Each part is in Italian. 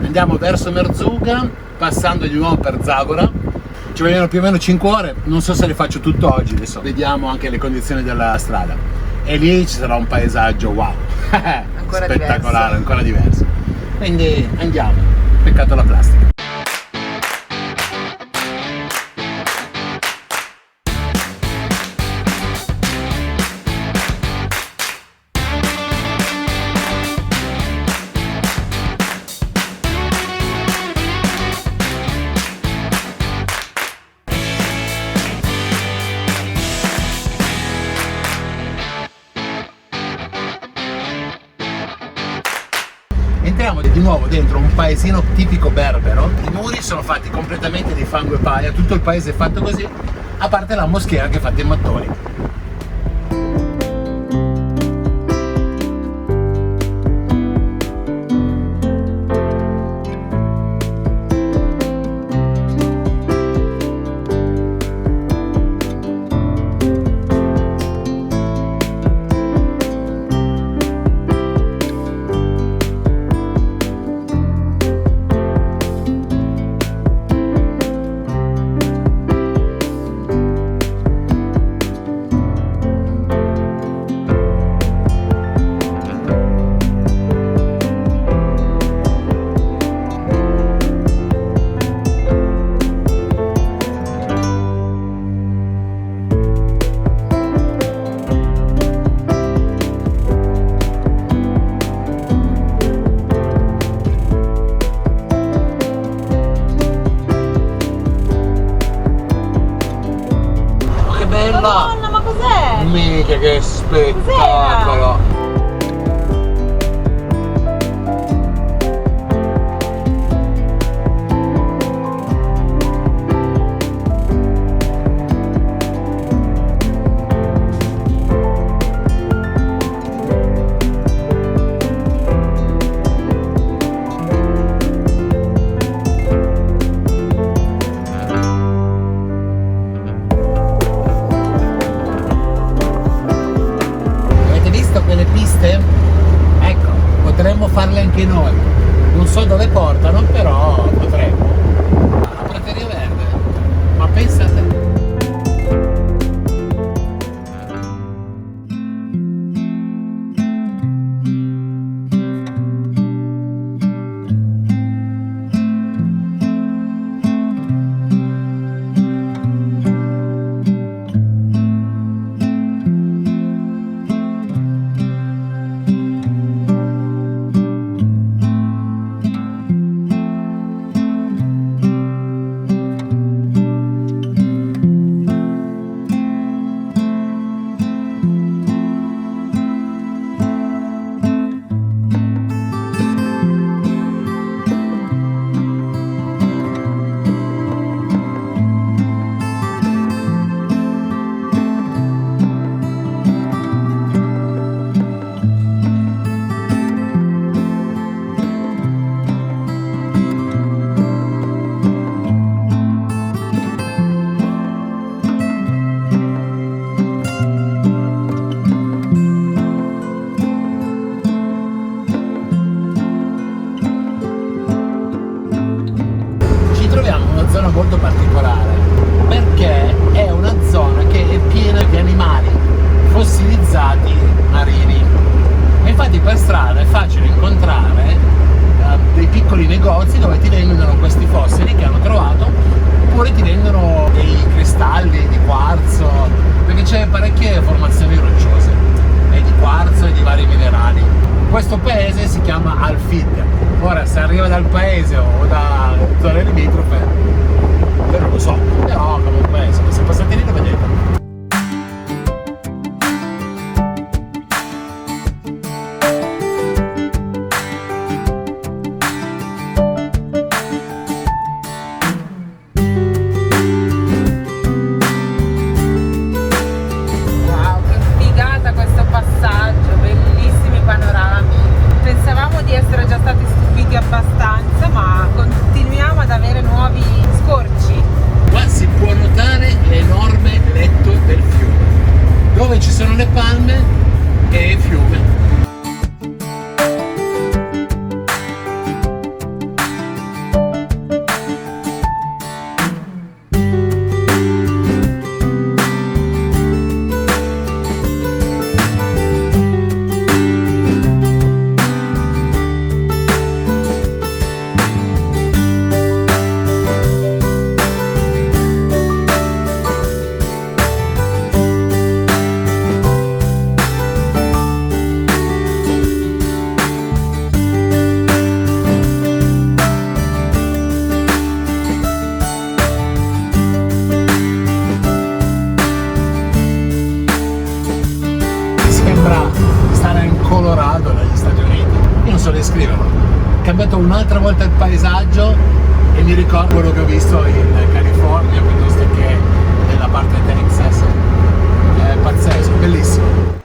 Andiamo verso Merzouga, passando di nuovo per Zagora. Ci vogliono più o meno 5 ore, non so se le faccio tutto oggi, adesso vediamo anche le condizioni della strada. E lì ci sarà un paesaggio wow, Ancora spettacolare, ancora diverso. Quindi andiamo, peccato la plastica. Entriamo di nuovo dentro un paesino tipico berbero. I muri sono fatti completamente di fango e paia, tutto il paese è fatto così, a parte la moschea che è fatta in mattoni. Madonna, ma cos'è? Mica che spettacolo! Quelle piste? Ecco, potremmo farle anche noi. Non so dove portano, però potremmo. La prateria verde, ma pensa a te. Molto particolare perché è una zona che è piena di animali fossilizzati marini. E infatti per strada è facile incontrare dei piccoli negozi dove ti vendono questi fossili che hanno trovato, oppure ti vendono dei cristalli di quarzo, perché c'è parecchie formazioni rocciose e di quarzo e di vari minerali. Questo paese si chiama Alfid. Ora, se arriva dal paese o da zone limitrofe non lo so, però comunque se passate lì lo vedete. Wow, che figata questo passaggio, bellissimi panorami. Pensavamo di essere già stati stupiti abbastanza, ma continuiamo ad avere nuovi scorci. Qua si può notare l'enorme letto del fiume, dove ci sono le palme e il fiume. guarda il paesaggio e mi ricordo quello che ho visto in California piuttosto che nella parte Texas. È pazzesco, bellissimo.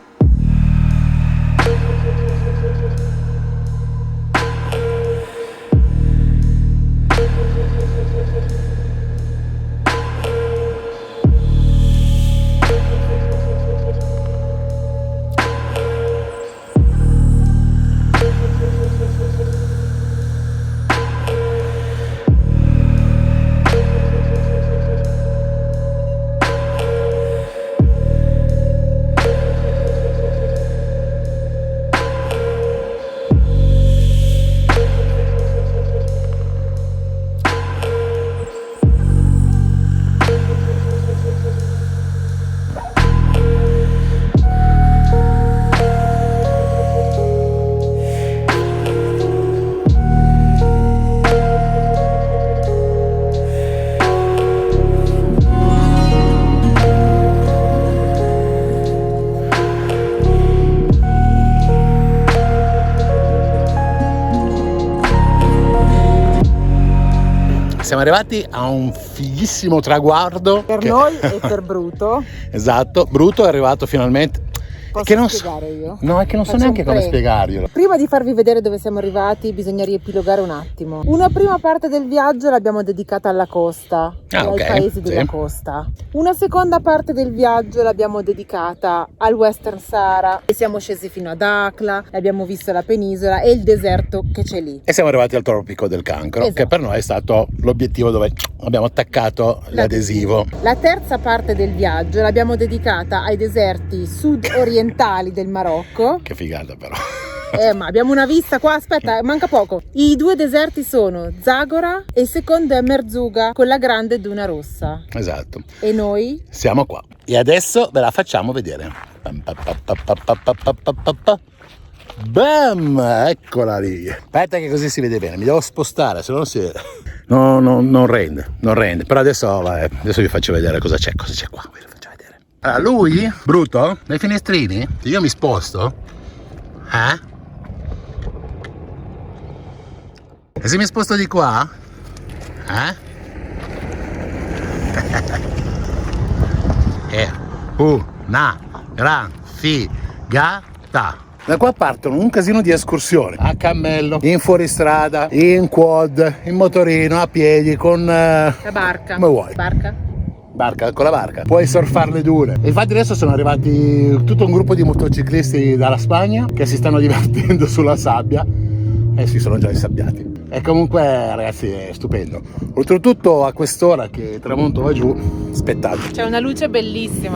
Siamo arrivati a un fighissimo traguardo. Per noi e per Bruto. Esatto, Bruto è arrivato finalmente. Posso che non spiegare io? No, è che non so Faccio neanche un come pre. spiegarglielo. Prima di farvi vedere dove siamo arrivati bisogna riepilogare un attimo. Una prima parte del viaggio l'abbiamo dedicata alla costa e ai paesi della costa. Una seconda parte del viaggio l'abbiamo dedicata al Western Sahara e siamo scesi fino ad Akla, abbiamo visto la penisola e il deserto che c'è lì. E siamo arrivati al Tropico del Cancro, Esatto. che per noi è stato l'obiettivo dove abbiamo attaccato l'adesivo. La terza parte del viaggio l'abbiamo dedicata ai deserti sud-orientali del Marocco. Che figata però. Ma abbiamo una vista qua, aspetta, manca poco. I due deserti sono Zagora e il secondo è Merzouga con la grande duna rossa. Esatto. E noi? Siamo qua. E adesso ve la facciamo vedere. Bam! Eccola lì. Aspetta che così si vede bene. Mi devo spostare, se no si vede. No, non rende. Però adesso vi faccio vedere cosa c'è qua. Vi faccio vedere. Allora, lui, Bruto, nei finestrini, se io mi sposto, e se mi sposto di qua, è una gran figata. Da qua partono un casino di escursioni, a cammello, in fuoristrada, in quad, in motorino, a piedi, con La barca. come vuoi. Barca, con la barca. Puoi surfare le dune. E infatti adesso sono arrivati tutto un gruppo di motociclisti dalla Spagna che si stanno divertendo sulla sabbia e si sono già insabbiati. E comunque ragazzi è stupendo. Oltretutto a quest'ora che il tramonto va giù, spettacolo. C'è una luce bellissima.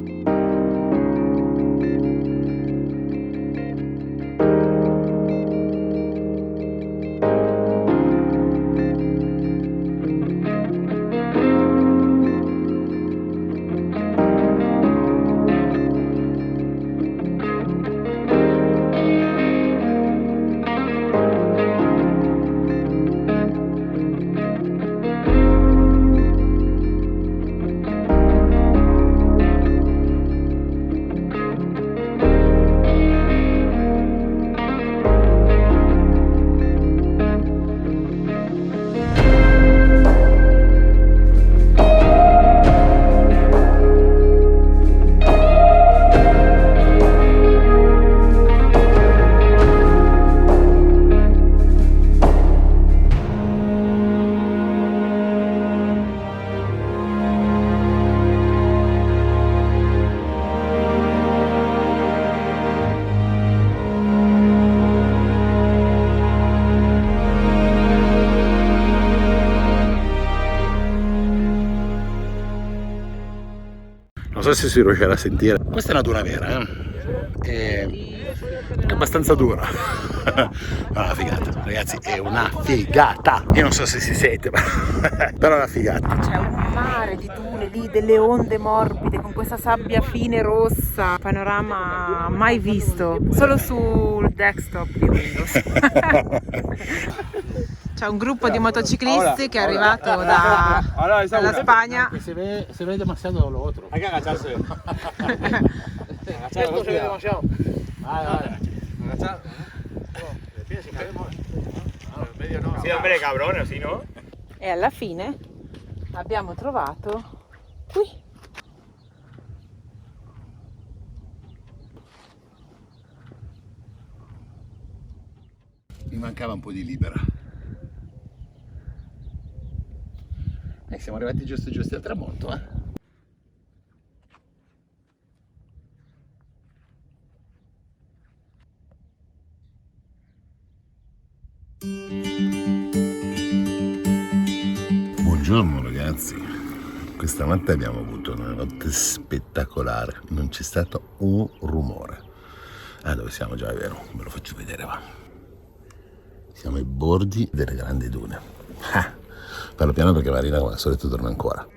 Non so se si riuscirà a sentire. Questa è una duna vera, è abbastanza dura. È una figata, ragazzi, è una figata. Io non so se si sente, però è una figata. C'è un mare di dune lì, delle onde morbide con questa sabbia fine rossa. Panorama mai visto, solo sul desktop di Windows. C'è un gruppo di motociclisti che è arrivato dalla Spagna. Se ve demasiado lo otro. Hay que agacharse. Esto se ve demasiado. Vale. Agachar. Tienes que caer. Sì, hombre, cabrón, sì, no? E alla fine abbiamo trovato qui. Mi mancava un po' di libera. Siamo arrivati giusti al tramonto, eh? Buongiorno ragazzi, questa notte abbiamo avuto una notte spettacolare, non c'è stato un rumore. Dove siamo già, è vero, ve lo faccio vedere, va. Siamo ai bordi delle grandi dune. Parlo piano perché Marina come al solito dorme ancora.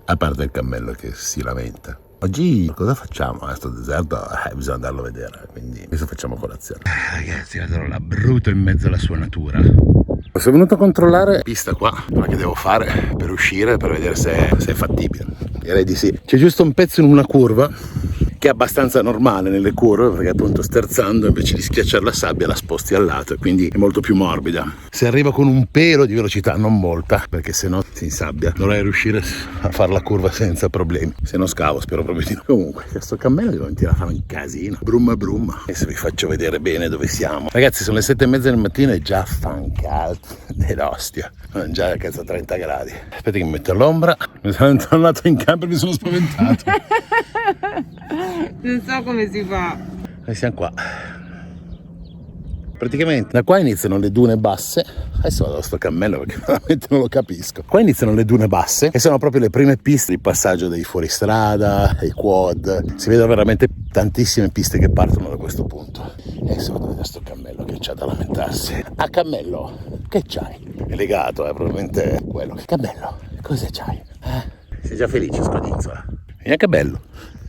A parte il cammello che si lamenta. Oggi cosa facciamo? A sto deserto bisogna andarlo a vedere, quindi adesso facciamo colazione. Ragazzi, guardalo, Bruto in mezzo alla sua natura. Sono venuto a controllare la pista qua, quella che devo fare per uscire, per vedere se è fattibile. Direi di sì. C'è giusto un pezzo in una curva che è abbastanza normale nelle curve, perché appunto sterzando invece di schiacciare la sabbia la sposti al lato e quindi è molto più morbida. Se arriva con un pelo di velocità, non molta, perché sennò si insabbia, dovrei riuscire a fare la curva senza problemi. Se no scavo, spero proprio di no. Comunque questo cammello devo tirare a fare un casino, brumma. E se vi faccio vedere bene dove siamo, ragazzi, sono le 7:30 del mattino e già fa un caldo dell'ostia, già a cazzo 30 gradi. Aspetta che mi metto all'ombra, mi sono tornato in campo e mi sono spaventato. Non so come si fa. E siamo qua. Praticamente da qua iniziano le dune basse. Adesso vado a sto cammello perché veramente non lo capisco. Qua iniziano le dune basse e sono proprio le prime piste di passaggio dei fuoristrada, dei quad. Si vedono veramente tantissime piste che partono da questo punto. E adesso vado a vedere sto cammello che c'ha da lamentarsi. Cammello, che c'hai? È legato, probabilmente quello. Cammello, cosa c'hai? Sei già felice, scodinzola? E che bello.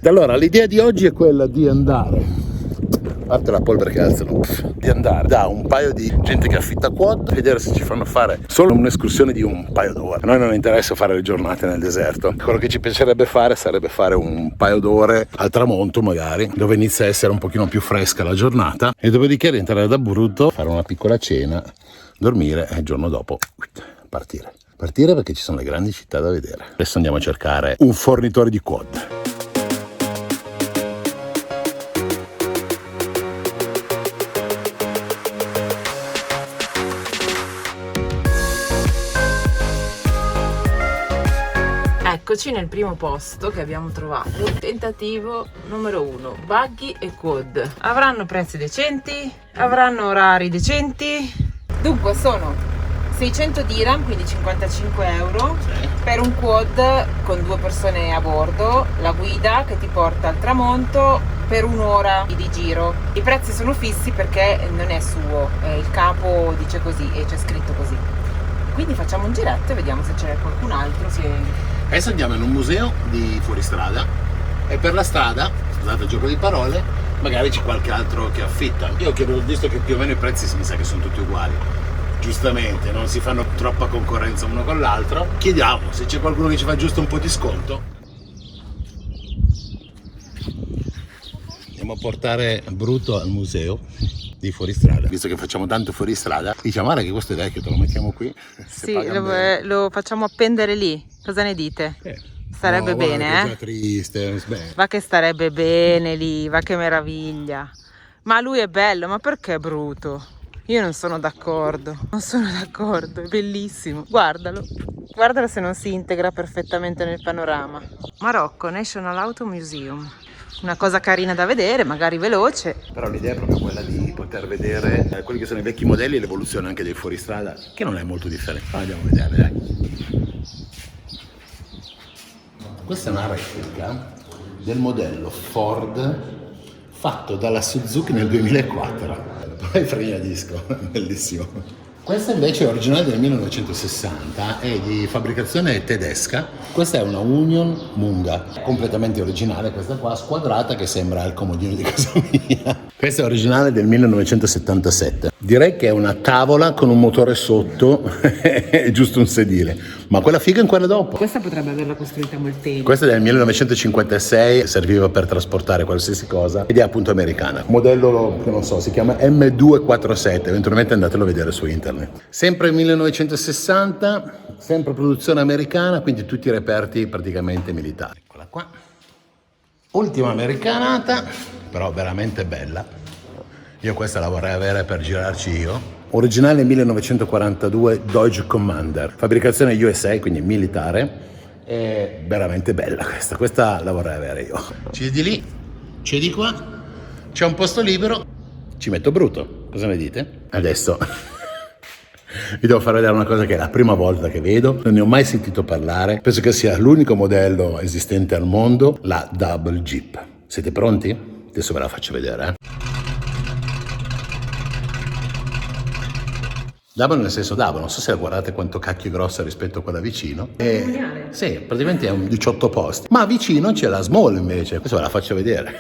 Allora, l'idea di oggi è quella di andare, a parte la polvere che alzano, di andare da un paio di gente che affitta quad, vedere se ci fanno fare solo un'escursione di un paio d'ore. A noi non interessa fare le giornate nel deserto, quello che ci piacerebbe fare sarebbe fare un paio d'ore al tramonto magari, dove inizia a essere un pochino più fresca la giornata, e dopodiché rientrare da Brutto, fare una piccola cena, dormire e il giorno dopo partire perché ci sono le grandi città da vedere. Adesso andiamo a cercare un fornitore di quad. Eccoci nel primo posto che abbiamo trovato. Tentativo numero 1, buggy e quad. Avranno prezzi decenti? Avranno orari decenti? Dunque sono 600 dirham, quindi 55 euro, per un quad con 2 persone a bordo, la guida che ti porta al tramonto per un'ora di giro. I prezzi sono fissi perché non è suo, il capo dice così e c'è scritto così. Quindi facciamo un giretto e vediamo se c'è qualcun altro che... Adesso andiamo in un museo di fuoristrada e per la strada, scusate il gioco di parole, magari c'è qualche altro che affitta. Io chiedo, visto che più o meno i prezzi mi sa che sono tutti uguali, giustamente non si fanno troppa concorrenza uno con l'altro, chiediamo se c'è qualcuno che ci fa giusto un po' di sconto. Andiamo a portare Bruto al museo di fuoristrada, visto che facciamo tanto fuoristrada, diciamo guarda che questo è vecchio, te lo mettiamo qui. Sì, lo facciamo appendere lì, cosa ne dite? Starebbe no, bene, guarda, è triste, va che starebbe bene lì, va che meraviglia. Ma lui è bello, ma perché è brutto? Io non sono d'accordo, è bellissimo, guardalo se non si integra perfettamente nel panorama. Marocco National Auto Museum. Una cosa carina da vedere, magari veloce. Però l'idea è proprio quella di poter vedere quelli che sono i vecchi modelli e l'evoluzione anche dei fuoristrada, che non è molto differente. Andiamo a vedere, dai. Questa è una replica del modello Ford fatto dalla Suzuki nel 2004. Poi freni a disco, bellissimo. Questa invece è originale del 1960, è di fabbricazione tedesca. Questa è una Union Munga, completamente originale questa qua, squadrata, che sembra il comodino di casa mia. Questa è originale del 1977. Direi che è una tavola con un motore sotto e giusto un sedile. Ma quella figa è quella dopo. Questa potrebbe averla costruita Molteni. Questa è del 1956, serviva per trasportare qualsiasi cosa ed è appunto americana. Modello che non so, si chiama M247, eventualmente andatelo a vedere su internet. Sempre 1960, sempre produzione americana, quindi tutti i reperti praticamente militari. Eccola qua. Ultima americanata, però veramente bella. Io questa la vorrei avere per girarci io. Originale 1942 Dodge Commander, fabbricazione USA, quindi militare. È veramente bella questa la vorrei avere io. C'è di lì, c'è di qua, c'è un posto libero, ci metto brutto, cosa ne dite? Adesso vi devo far vedere una cosa che è la prima volta che vedo, non ne ho mai sentito parlare, penso che sia l'unico modello esistente al mondo, la Double Jeep. Siete pronti? Adesso ve la faccio vedere. Double nel senso double, non so se guardate quanto cacchio è grossa rispetto a quella vicino. Sì, praticamente è un 18 posti, ma vicino c'è la small invece, adesso ve la faccio vedere.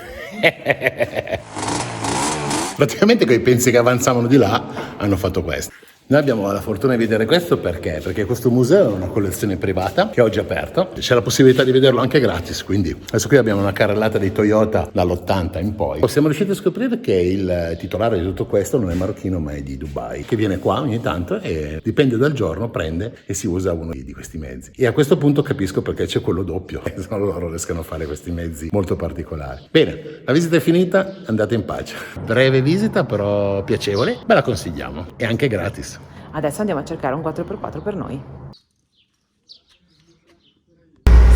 Praticamente quei pensi che avanzavano di là hanno fatto questo. Noi abbiamo la fortuna di vedere questo perché questo museo è una collezione privata che è oggi aperto, c'è la possibilità di vederlo anche gratis, quindi adesso qui abbiamo una carrellata di Toyota dall'80 in poi. Siamo riusciti a scoprire che il titolare di tutto questo non è marocchino ma è di Dubai, che viene qua ogni tanto e dipende dal giorno prende e si usa uno di questi mezzi. E a questo punto capisco perché c'è quello doppio, solo loro riescono a fare questi mezzi molto particolari. Bene, la visita è finita, andate in pace. Breve visita però piacevole, ve la consigliamo e anche gratis. Adesso andiamo a cercare un 4x4 per noi.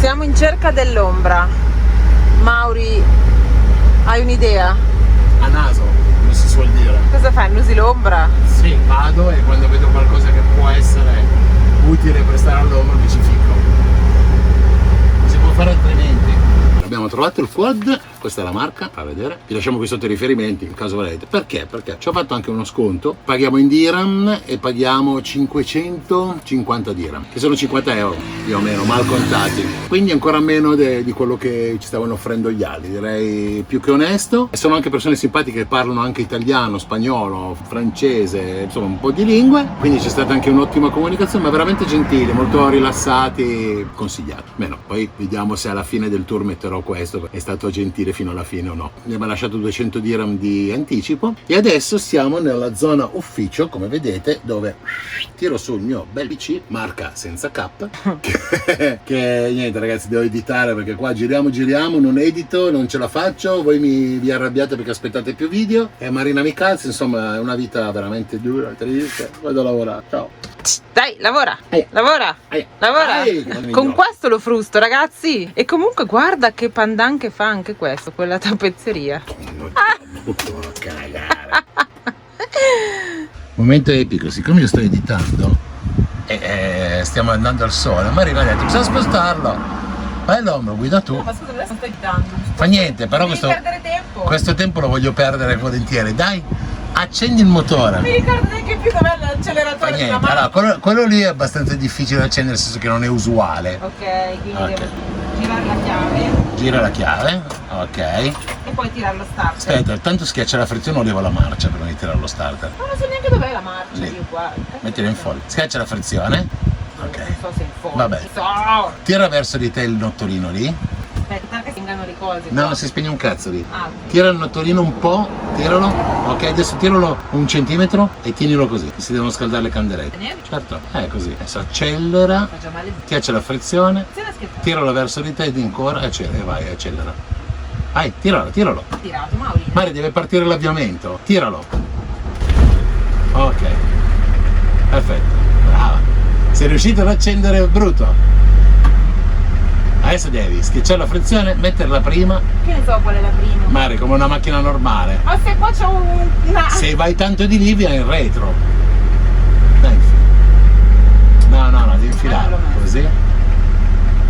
Siamo in cerca dell'ombra. Mauri, hai un'idea? A naso, come si suol dire. Cosa fai? Annusi l'ombra? Sì, vado e quando vedo qualcosa che può essere utile per stare all'ombra mi ci ficco. Non si può fare altrimenti. Abbiamo trovato il quad, questa è la marca, fa vedere. Vi lasciamo qui sotto i riferimenti in caso volete. Perché? Perché ci ho fatto anche uno sconto. Paghiamo in dirham e paghiamo 550 dirham, che sono 50 euro più o meno, mal contati. Quindi ancora meno di quello che ci stavano offrendo gli altri. Direi più che onesto. E sono anche persone simpatiche che parlano anche italiano, spagnolo, francese, insomma un po' di lingue. Quindi c'è stata anche un'ottima comunicazione, ma veramente gentili, molto rilassati, consigliato. Bene, poi vediamo se alla fine del tour metterò questo, è stato gentile fino alla fine o no. Mi ha lasciato 200 dirham di anticipo e adesso siamo nella zona ufficio, come vedete, dove tiro sul mio bel PC marca senza cap che niente ragazzi, devo editare perché qua giriamo, non edito, non ce la faccio, voi vi arrabbiate perché aspettate più video e Marina mi calza, insomma è una vita veramente dura, triste, vado a lavorare, ciao. Dai, lavora, lavora. Con questo lo frusto, ragazzi. E comunque guarda che pandan che fa anche questo, quella tappezzeria. Momento epico, siccome io sto editando e stiamo andando al sole, Marina ha detto bisogna spostarlo. Vai l'ombra, guida tu. Ma scusa, adesso sto editando. Fa niente, però questo tempo lo voglio perdere volentieri. Dai, accendi il motore. Mi ricordo neanche più dov'è l'acceleratore di una macchina. Allora, quello lì è abbastanza difficile da accendere, nel senso che non è usuale. Ok, quindi devo girare la chiave. Gira la chiave, ok. E poi tirare lo starter. Aspetta, tanto schiaccia la frizione o leva la marcia prima di tirare lo starter. Ma non so neanche dov'è la marcia, Lì. io qua. Mettila in folle. Schiaccia la frizione. Ok. Non so se in fondo. Vabbè. So. Tira verso di te il nottolino lì. Aspetta che si ingano le cose. No, qua. si spegne un cazzo lì. Ah. Tira il nottolino un po', tiralo. Ok, adesso tiralo 1 centimetro e tienilo così. Si devono scaldare le candelette. Bene. Certo, è così. Adesso accelera. Fa già male. Schiaccia la frizione. Attenzione a scherzare. Tiralo verso di te ed ancora e vai, accelera. Vai, tiralo. Ho tirato, Mauri. Mari, deve partire l'avviamento. Tiralo. Ok. Perfetto. Brava. Sei riuscito ad accendere il bruto. Adesso devi schiacciare la frizione, metterla prima. Che ne so qual è la prima? Mari, come una macchina normale. Ma se qua c'è una... Se vai tanto di lì, viene in retro. Dai, no, devi infilare. Così.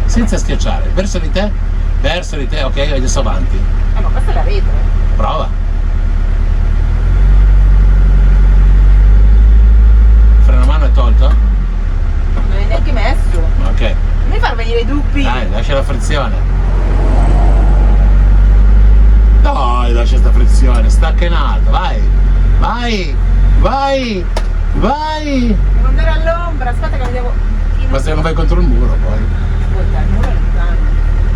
Senza schiacciare. Verso di te, ok, adesso avanti. ma questa è la retro. Prova. Freno a mano è tolto? Non l'hai neanche messo. Ok. Non mi far venire i dubbi. Dai, lascia la frizione. Dai, lascia sta frizione, stacca in alto, vai. Devo andare all'ombra, aspetta che mi devo Basta che non vai contro il muro poi. Ascolta, il muro è lontano.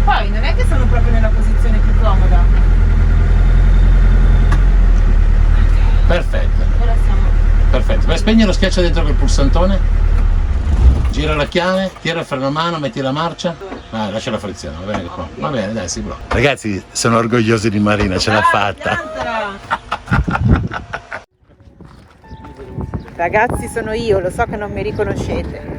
Poi non è che sono proprio nella posizione più comoda. Perfetto, Ora siamo. perfetto. Vai a spegnere lo schiaccia dentro quel pulsantone. Gira la chiave, tira il freno a mano, metti la marcia. Lascia la frizione, va bene qua. Va bene, dai, si blocca. Ragazzi, sono orgogliosi di Marina, ce l'ha fatta. Ragazzi, sono io, lo so che non mi riconoscete.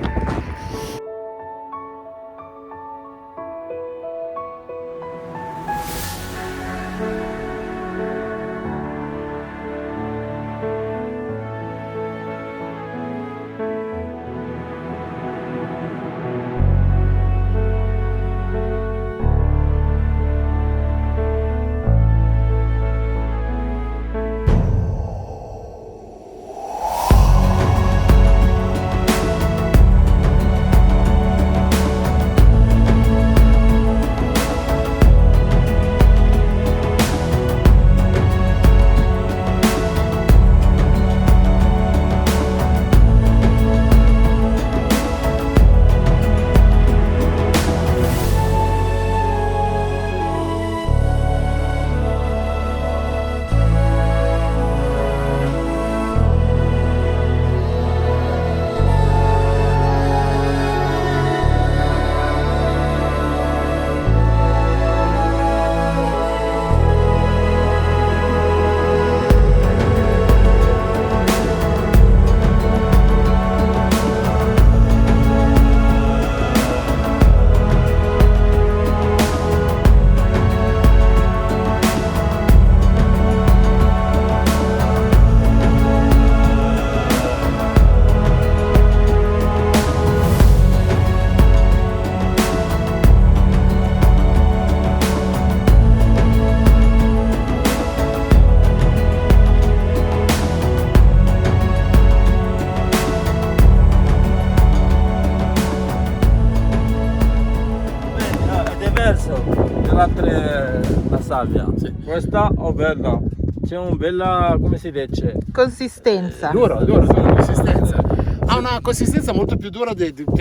dell'altra la salvia. Sì. Questa è bella, c'è un bella, come si dice? Consistenza. Dura consistenza. Ha una consistenza molto più dura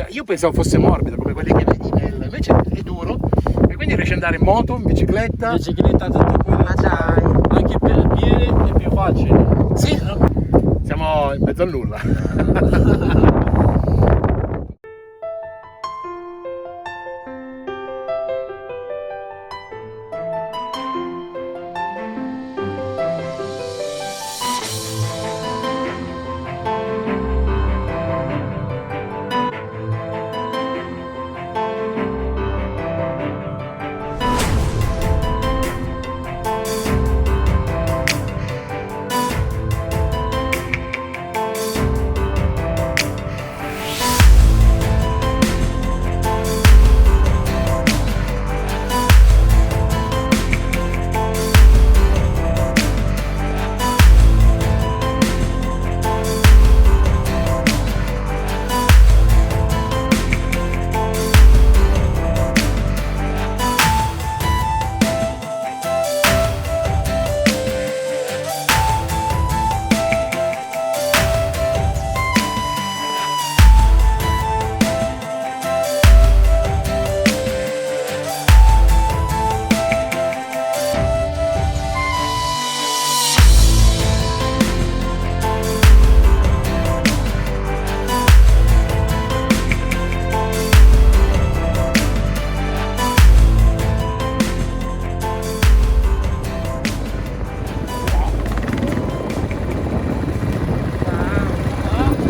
io pensavo fosse morbido come quelli che vedi invece è duro e quindi riesci ad andare in moto, in bicicletta. Bicicletta tutto quello. Ma dai. Anche per il piede è più facile. Sì, siamo in mezzo al nulla.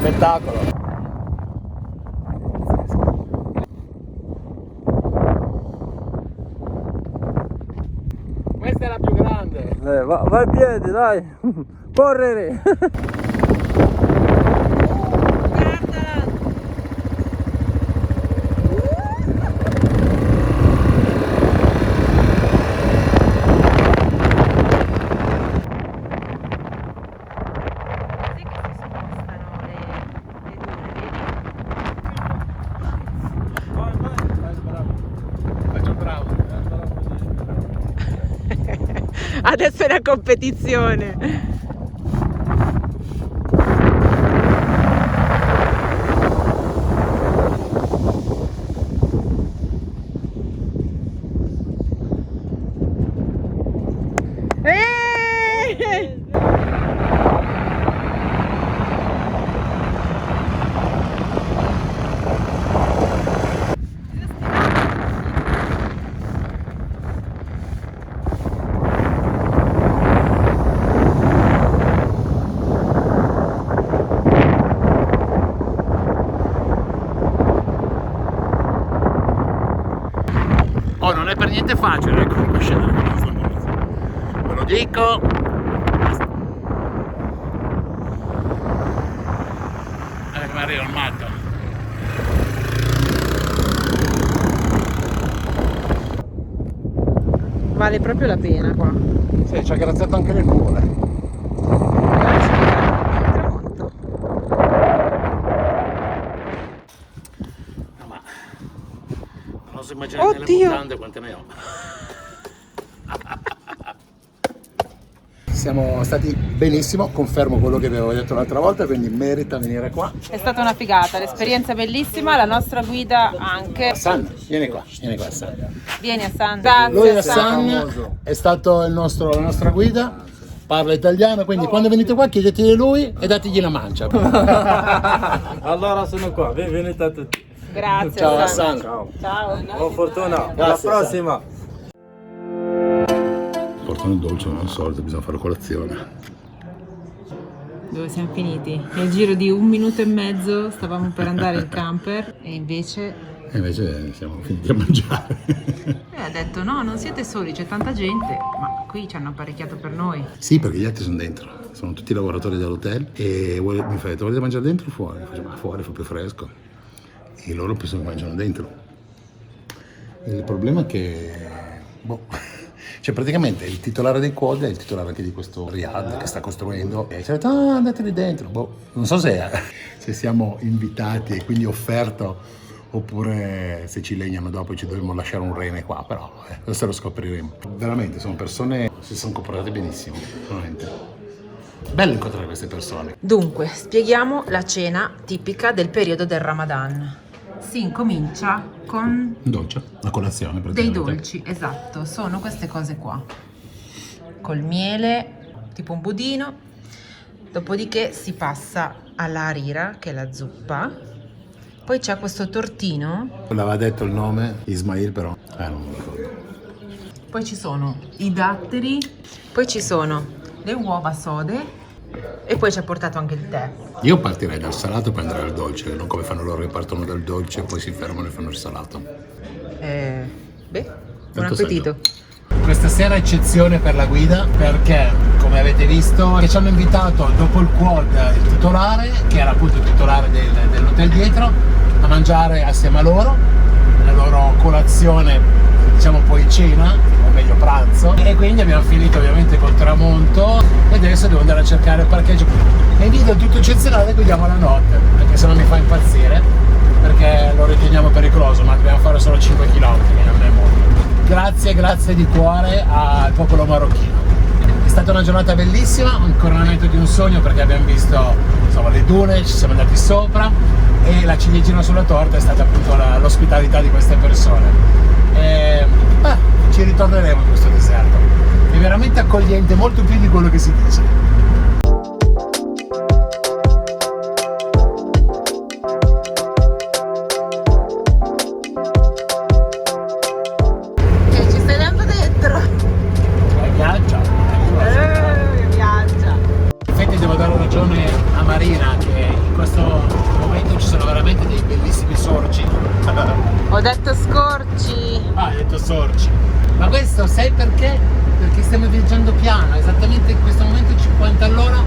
Spettacolo. Questa è la più grande. Vai a piedi, dai. Correre. Adesso è la competizione. è per niente facile comunque scendere con la Formolese. Ve lo dico. Guarda come arriva il matto. Vale proprio la pena qua. Sì, ci ha grazzato anche le nuvole. Non oso immaginare nelle mutande quante ne ho. Siamo stati benissimo, confermo quello che avevo detto l'altra volta, quindi merita venire qua. È stata una figata, l'esperienza bellissima, la nostra guida anche. Hassan, vieni qua Hassan. Vieni Hassan. Grazie. Lui Hassan è stato la nostra guida, parla italiano, quindi quando venite qua chiedetegli lui e dategli una mancia. Allora sono qua, benvenuti a tutti. Grazie. Ciao Hassan. Ciao. Buona fortuna, alla Grazie, prossima. Portano il dolce, non so, bisogna fare colazione. Dove siamo finiti? Nel giro di 1 minuto e mezzo stavamo per andare in camper e invece Siamo finiti a mangiare. ha detto no, non siete soli, c'è tanta gente, ma qui ci hanno apparecchiato per noi. Sì, perché gli altri sono dentro, sono tutti lavoratori dell'hotel e mi fa, volete mangiare dentro o fuori? Faccio, ma fuori fa più fresco. E loro pensano che mangiano dentro. Il problema è che, cioè praticamente il titolare dei quad è il titolare anche di questo riad che sta costruendo e ci ha detto andate lì dentro. Non so se siamo invitati e quindi offerto oppure se ci legnano dopo ci dovremmo lasciare un rene qua, però adesso lo scopriremo. Veramente sono persone, si sono comportate benissimo, veramente. Bello incontrare queste persone. Dunque, spieghiamo la cena tipica del periodo del Ramadan. Si incomincia con Un dolce, una colazione dei praticamente. dolci, esatto, sono queste cose qua. Col miele, tipo un budino, dopodiché si passa alla harira, che è la zuppa. Poi c'è questo tortino. L'aveva detto il nome, Ismail però, non mi ricordo. Poi ci sono i datteri, poi ci sono le uova sode e poi ci ha portato anche il tè. Io partirei dal salato e poi andrei al dolce, non come fanno loro che partono dal dolce e poi si fermano e fanno il salato. Buon Tanto appetito. Questa sera eccezione per la guida perché, come avete visto, ci hanno invitato dopo il quad il titolare, che era appunto il titolare dell'hotel dietro, a mangiare assieme a loro, la loro colazione, diciamo poi cena, o meglio pranzo, e quindi abbiamo finito ovviamente col tramonto e adesso devo andare a cercare il parcheggio. Nei video è tutto eccezionale, guidiamo la notte, anche se non mi fa impazzire, perché lo riteniamo pericoloso, ma dobbiamo fare solo 5 km, che non è molto. Grazie di cuore al popolo marocchino. È stata una giornata bellissima, un coronamento di un sogno perché abbiamo visto insomma, le dune, ci siamo andati sopra e la ciliegina sulla torta è stata appunto l'ospitalità di queste persone. Ci ritorneremo in questo deserto. È veramente accogliente, molto più di quello che si dice. Devo dare ragione a Marina che in questo momento ci sono veramente dei bellissimi sorci. Ho detto scorci. Hai detto sorci. Ma questo sai perché? Perché stiamo viaggiando piano, esattamente in questo momento 50 all'ora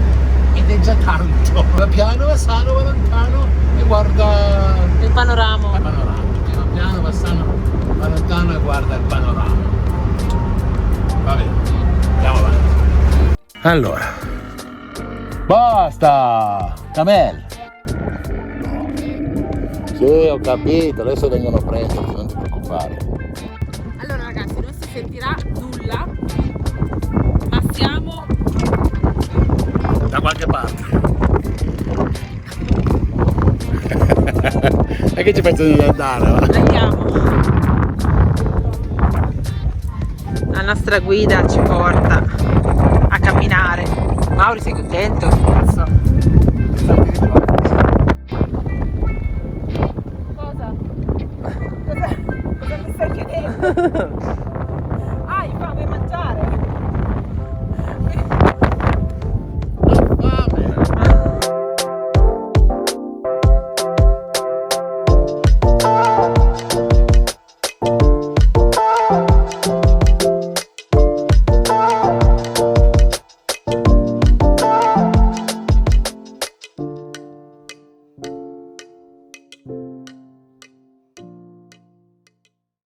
ed è già tanto. Va piano, va sano, va lontano e guarda Il panorama. il panorama. Piano piano, va sano, va lontano e guarda il panorama. Va bene, andiamo avanti. Allora. Basta! Camel! Sì, ho capito, adesso vengono presto, non ti preoccupare. Allora ragazzi, non si sentirà nulla, ma siamo Da qualche parte. E che ci penso di andare? Va? Andiamo. La nostra guida ci porta a camminare. Mauri, sei contento?